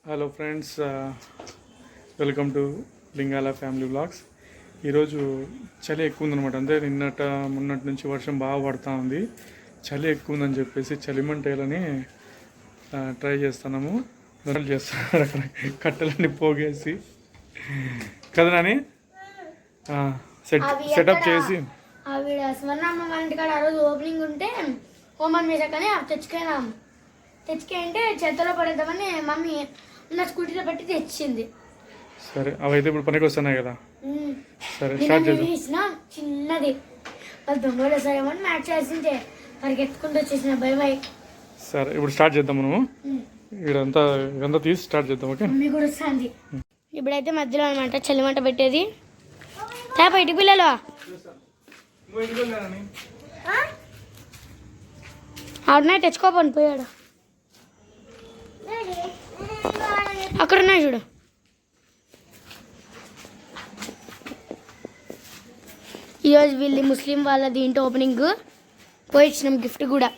Hello friends, welcome to Lingala family blogs. ఈరోజు చలి ఎక్కువ ఉందన్నమాట. అంటే మొన్నటి నుంచి వర్షం బాగా పడుతూ ఉంది. చలి ఎక్కువ ఉందని చెప్పేసి చలిమంటేలని ట్రై చేస్తున్నాము. దొరలు చేస్తున్నాడు అక్కడ కట్టెలన్నీ పోగేసి కదా నాని సెటప్ చేసి. ఆవిడ స్వర్ణమ్మ వాళ్ళ ఇంటికాడ ఆ రోజు ఓపెనింగ్ ఉంటే హోమన్ మీద కానీ తెచ్చుకున్నాము. తెచ్చుకుంటే చేతిలో పడేద్దామని మమ్మీ ఉన్న స్కూటీలో పెట్టి తెచ్చింది. సరే, అవైతే ఇప్పుడు పనికి వస్తున్నాయి కదా. సరే, స్టార్ట్ చేద్దాం. చిన్నది వాళ్ళు దొంగలు వస్తాయేమని మ్యాచ్ చేసింటే పరిగెత్తుకుంటూ వచ్చేసిన భయ. సరే, ఇప్పుడు స్టార్ట్ చేద్దాం. మనము ఇదంతా తీసి స్టార్ట్ చేద్దాం. ఓకే, మమ్మీ కూడా వస్తుంది. ఇప్పుడైతే మధ్యలో అనమాట చలిమంట పెట్టేది. తాప ఇటు పిల్లలు అవునా తెచ్చుకోపని పోయాడు. అక్కడ ఉన్నాయి చూడు. ఈరోజు వీళ్ళు ముస్లిం వాళ్ళ దీంట్లో ఓపెనింగ్ పోయి ఇచ్చినాం గిఫ్ట్ కూడా.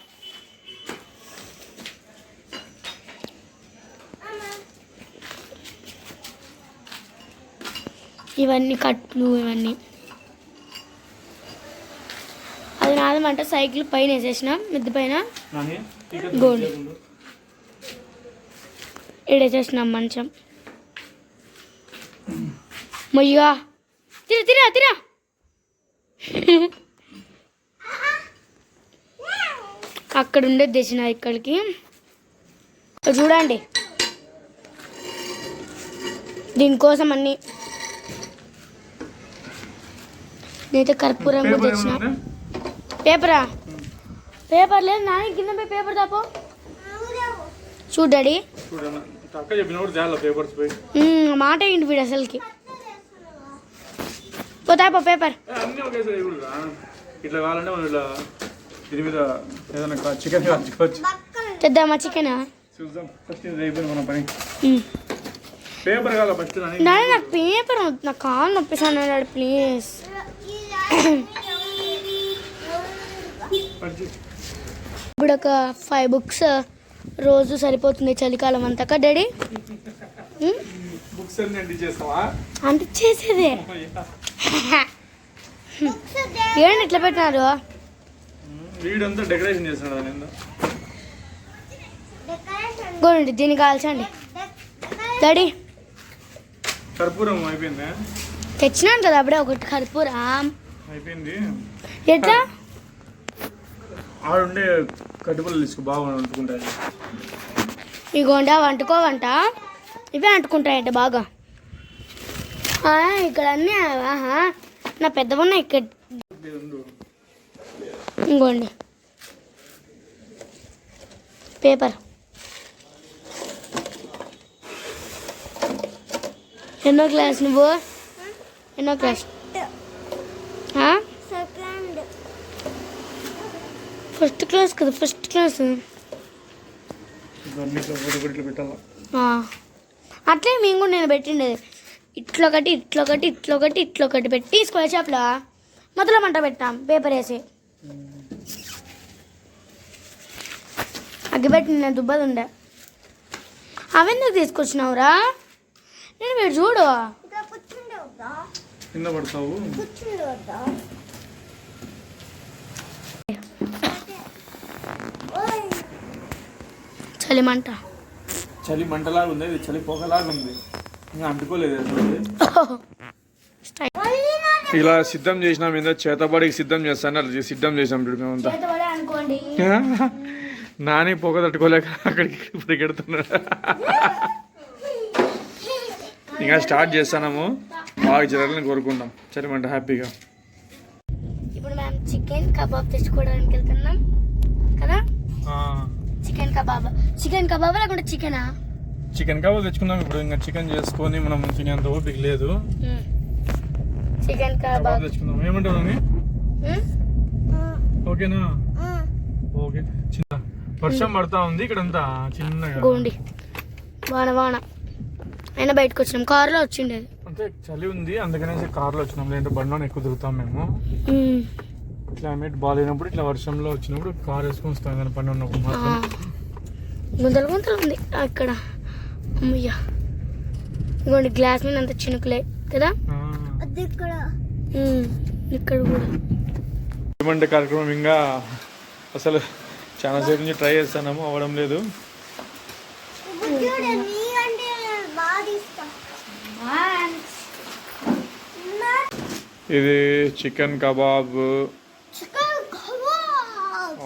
ఇవన్నీ కట్లు ఇవన్నీ. అది నాదమంట సైకిల్ పైన వేసేసినాం మిద్ది పైన. గోల్డ్ ఇడేసేసినాం మంచం. మొయ్యగా తిరా తిరా తిరా. అక్కడ ఉండేది తెచ్చిన ఇక్కడికి చూడండి. దీనికోసం అన్ని నేనైతే కర్పూరం కూడా తెచ్చిన. పేపరా? పేపర్ లేదు నాని, కింద పేపర్ తాపో. చూడు డాడీ, మాట ఏంటి వీడు అసలుకి. పోతాపో పేపర్. తెద్దామా చికెన్? నాకు పేపర్ నాకు కాలు నొప్పిస్తాను డాడీ ప్లీజ్. ఇప్పుడు ఒక 5 books రోజు సరిపోతుంది చలికాలం అంతా డాడీ. అంటే చేసేదే ఏంటి ఇట్లా పెట్టినారు? గోండి దీన్ని కాల్చండి డాడీ. కర్పూరం అయిపోయింది, తెచ్చినాను కదా అప్పుడే ఒకటి కర్పూరం అయిపోయింది. ఎట్లా ఆడుండే కట్టుబడులు తీసుకో, బాగా వండుకుంటాయి. ఇగోండి అవి అంటుకోవంట, ఇవే అంటుకుంటాయంట బాగా. ఇక్కడ అన్నీ నా పెద్దవి ఉన్నాయి ఇక్కడ. ఇంకోండి పేపర్. ఎన్నో క్లాస్ నువ్వు? ఎన్నో క్లాస్? ఫస్ట్ క్లాస్ కదా, ఫస్ట్ క్లాస్. అట్లే మేము కూడా నేను పెట్టిండేది. ఇట్లొకటి ఇట్లొకటి ఇట్లొకటి ఇట్లొకటి పెట్టి స్క్వేర్ షాప్లో మొదల మంట పెట్టాం పేపర్ వేసి. అగ్గిపెట్టిన దుబ్బది ఉండే. అవెందుకు తీసుకొచ్చినావురా? నేను వీడు చూడు కింద పడతావు. చలిమంట చలిమంటలాగా ఉంది, ఇది చలి పొగలాగా ఉంది. ఇంకా అంటుకోలేదు. ఇలా సిద్ధం చేసినాం, ఏందో చేతబడికి సిద్ధం చేస్తాను అట్లా సిద్ధం చేసాం చూడు మేమంతా. నాని పొగ తట్టుకోలేక అక్కడికి పరిగెడుతున్నాడు. ఇంకా స్టార్ట్ చేస్తాము, బాగా జరగాలని కోరుకుంటాం చలిమంట హ్యాపీగా. ఇప్పుడు మేము చికెన్ కబాబ్ తెచ్చుకోవడానికి వెళ్తున్నాం కదా. చికెన్ కబాబ్ లేకుంటే చికెనా? చికెన్ కబాబ్ తెచ్చుకుందాం ఇప్పుడు. ఇంకా చికెన్ చేసుకొని మనం తినేంత ఓపిక లేదు. చికెన్ కబాబ్ తెచ్చుకుందాం. ఏమంటావు అని? ఓకేనా? ఓకే. చిన్న వర్షం పడతా ఉంది ఇక్కడంతా చిన్నగా. గోండి వాన అయినా బయటకు వచ్చినాం. కారులో వచ్చిండేది. అంటే చలి ఉంది అందుకనేసి కార్లో వచ్చినాం, లేదంటే బండిలో ఎక్కువ తిరుగుతాం మేము. క్లైమేట్ బాగాలేనప్పుడు ఇట్లా వర్షంలో వచ్చినప్పుడు కార్ వేసుకొని వస్తాం, పని ఉన్నప్పుడు మాత్రం. గుంతలు ఉంది అక్కడ. అమ్మయ్యా ఇంకోటి గ్లాస్ మీద అంత చినుకులే కదా ఇక్కడ కూడా ఏమంటే కార్యక్రమం ఇంకా అసలు చాలా సేపు నుంచి ట్రై చేస్తున్నాము, అవ్వడం లేదు. ఇది చికెన్ కబాబ్,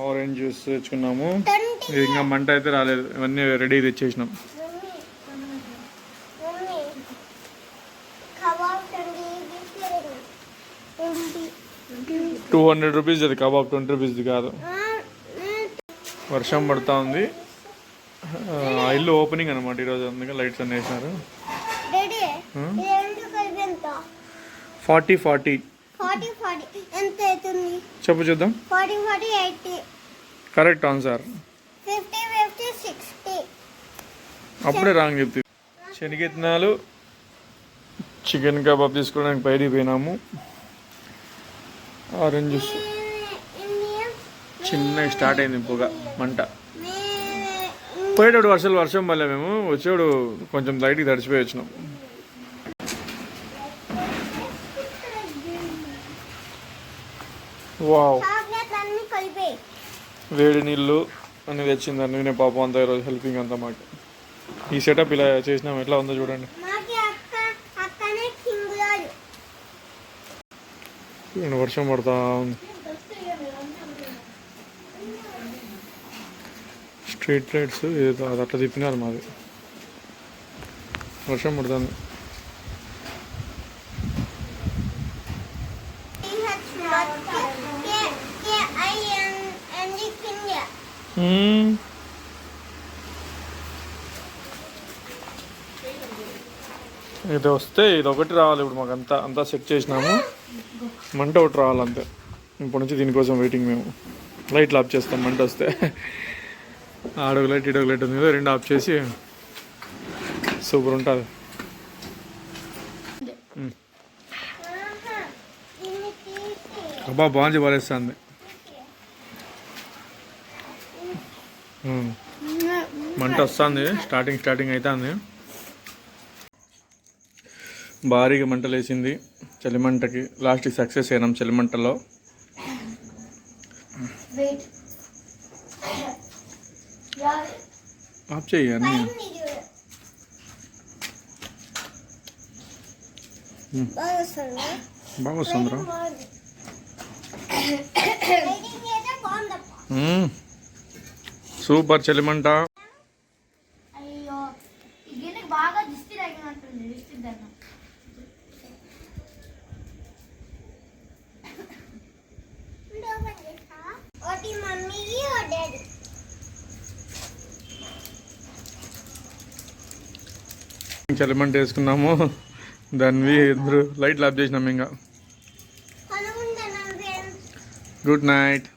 ఆరెంజ్ జ్యూస్ తెచ్చుకున్నాము. ఇది ఇంకా మంట అయితే రాలేదు, ఇవన్నీ రెడీ తెచ్చేసినాం. 200 రూపీస్ అది కబాబ్, 20 రూపీస్ది కాదు. వర్షం పడుతూ ఉంది. ఇల్లు ఓపెనింగ్ అనమాట ఈరోజు, అందుకే లైట్స్ అన్నీ వేసినారు. 40 చెప్పు చూద్దాం. Correct answer. అప్పుడే రాంగ్ చెప్తుంది. శనగిత్తనాలు, చికెన్ కబాబ్ తీసుకోవడానికి బయటికి పోయినాము. ఆరెంజ్ జ్యూస్ చిన్నగా స్టార్ట్ అయింది పొగ మంట. పోయేటప్పుడు వర్షం వల్ల మేము వచ్చేవాడు కొంచెం లైట్కి తడిచిపోయి వచ్చినాం. వావ్, వేడి నీళ్ళు అన్ని తెచ్చింది అన్ని. నేను పాపం అంతా ఈరోజు హెల్పింగ్ అంతా మాకు. ఈ సెటప్ ఇలా చేసినాం, ఎట్లా ఉందో చూడండి. వర్షం పడతా ఉంది. స్ట్రీట్ లైట్స్ ఏదో అది అట్లా తిప్పినారు మాది. వర్షం పడుతుంది. ఇది వస్తే ఇది ఒకటి రావాలి. ఇప్పుడు మాకు అంతా సెట్ చేసినాము. మంట ఒకటి రావాలంతే. ఇప్పటి నుంచి దీనికోసం వెయిటింగ్. మేము లైట్లు ఆఫ్ చేస్తాం మంట వస్తే. ఆడొక లైట్ ఇడొక లైట్ ఉంది కదా, రెండు ఆఫ్ చేసి సూపర్ ఉంటుంది. అబ్బా బాగా పారేస్తుంది. మంట వస్తుంది, స్టార్టింగ్ అవుతుంది. భారీగా మంటలు వేసింది చలిమంటకి. లాస్ట్కి సక్సెస్ అయినాం చలిమంటలో. ఆఫ్ చెయ్యాలి. బాగా వస్తుందిరా. సూపర్ చలిమంట. చలిమంట వేసుకున్నాము. దాన్ని ఇద్దరు లైట్లు ఆఫ్ చేసినాము. ఇంకా గుడ్ నైట్.